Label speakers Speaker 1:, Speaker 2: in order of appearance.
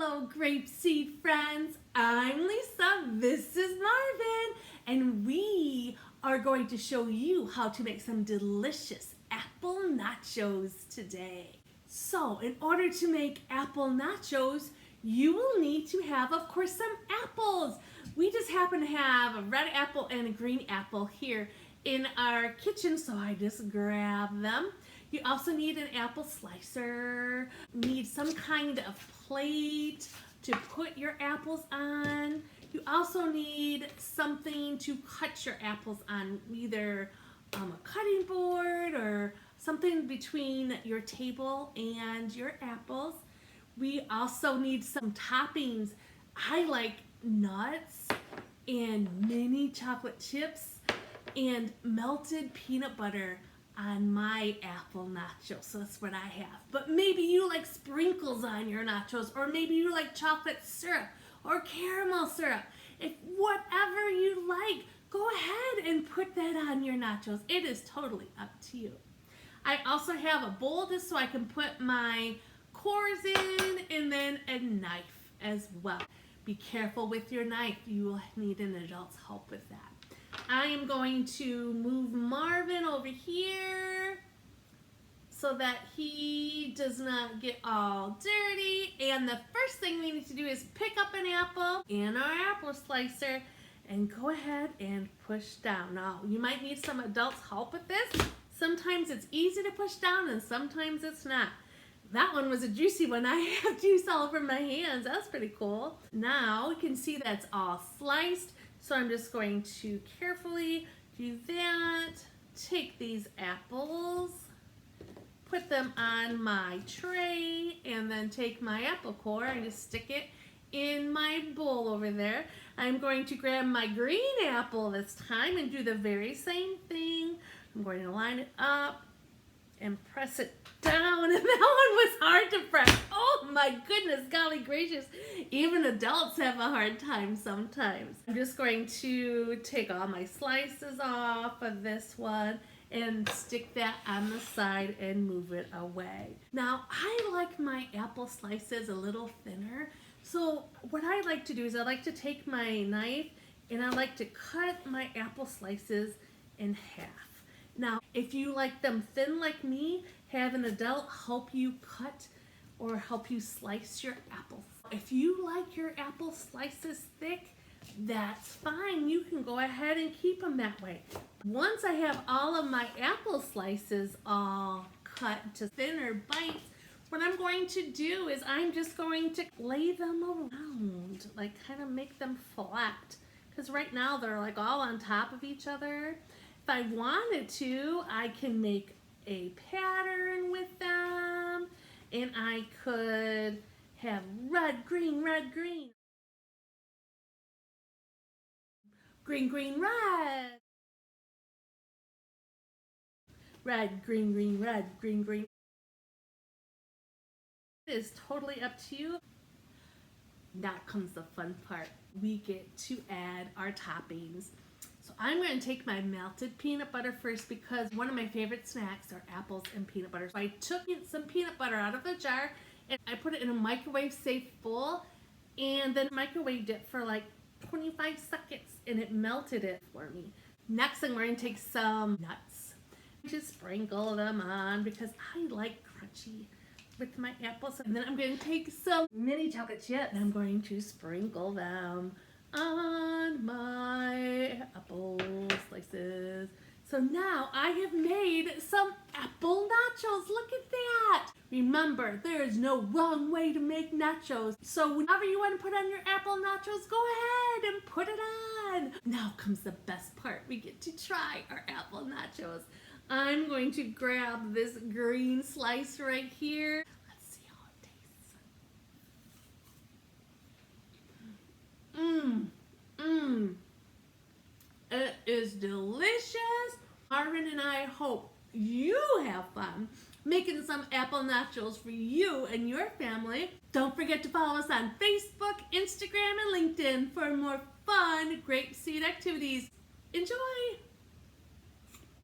Speaker 1: Hello, grapeseed friends. I'm Lisa. This is Marvin, and we are going to show you how to make some delicious apple nachos today. So, in order to make apple nachos, you will need to have, of course, some apples. We just happen to have a red apple and a green apple here in our kitchen, so I just grab them. You also need an apple slicer, need some kind of plate to put your apples on. You also need something to cut your apples on, either a cutting board or something between your table and your apples. We also need some toppings. I like nuts and mini chocolate chips and melted peanut butter on my apple nachos. So that's what I have. But maybe you like sprinkles on your nachos, or maybe you like chocolate syrup or caramel syrup. If whatever you like, go ahead and put that on your nachos. It is totally up to you. I also have a bowl just so I can put my cores in, and then a knife as well. Be careful with your knife. You will need an adult's help with that. I am going to move Marvin over here so that he does not get all dirty. And the first thing we need to do is pick up an apple and our apple slicer and go ahead and push down. Now, you might need some adults' help with this. Sometimes it's easy to push down and sometimes it's not. That one was a juicy one. I have juice all over my hands. That's pretty cool. Now we can see that's all sliced. So I'm just going to carefully do that. Take these apples, put them on my tray, and then take my apple core and just stick it in my bowl over there. I'm going to grab my green apple this time and do the very same thing. I'm going to line it up and press it down, and that one was hard to press. Oh my goodness, golly gracious. Even adults have a hard time sometimes. I'm just going to take all my slices off of this one and stick that on the side and move it away. Now, I like my apple slices a little thinner, so what I like to do is I like to take my knife and I like to cut my apple slices in half. Now, if you like them thin like me, have an adult help you cut or help you slice your apples. If you like your apple slices thick, that's fine. You can go ahead and keep them that way. Once I have all of my apple slices all cut to thinner bites, what I'm going to do is I'm just going to lay them around, like kind of make them flat. Because right now they're like all on top of each other. If I wanted to, I can make a pattern with them, and I could have red, green, red, green, green, green, red, red, green, green, red, green, green. It is totally up to you. Now comes the fun part. We get to add our toppings. So I'm going to take my melted peanut butter first because one of my favorite snacks are apples and peanut butter. So I took some peanut butter out of the jar and I put it in a microwave safe bowl and then microwaved it for like 25 seconds and it melted it for me. Next I'm going to take some nuts. Just sprinkle them on because I like crunchy with my apples. And then I'm going to take some mini chocolate chips and I'm going to sprinkle them on my apple slices. So now I have made some apple nachos. Look at that. Remember, there is no wrong way to make nachos. So whenever you want to put on your apple nachos, go ahead and put it on. Now comes the best part. We get to try our apple nachos. I'm going to grab this green slice right here. Let's see how it tastes. It is delicious. Marvin and I hope you have fun making some apple nachos for you and your family. Don't forget to follow us on Facebook, Instagram, and LinkedIn for more fun grapeseed activities. Enjoy!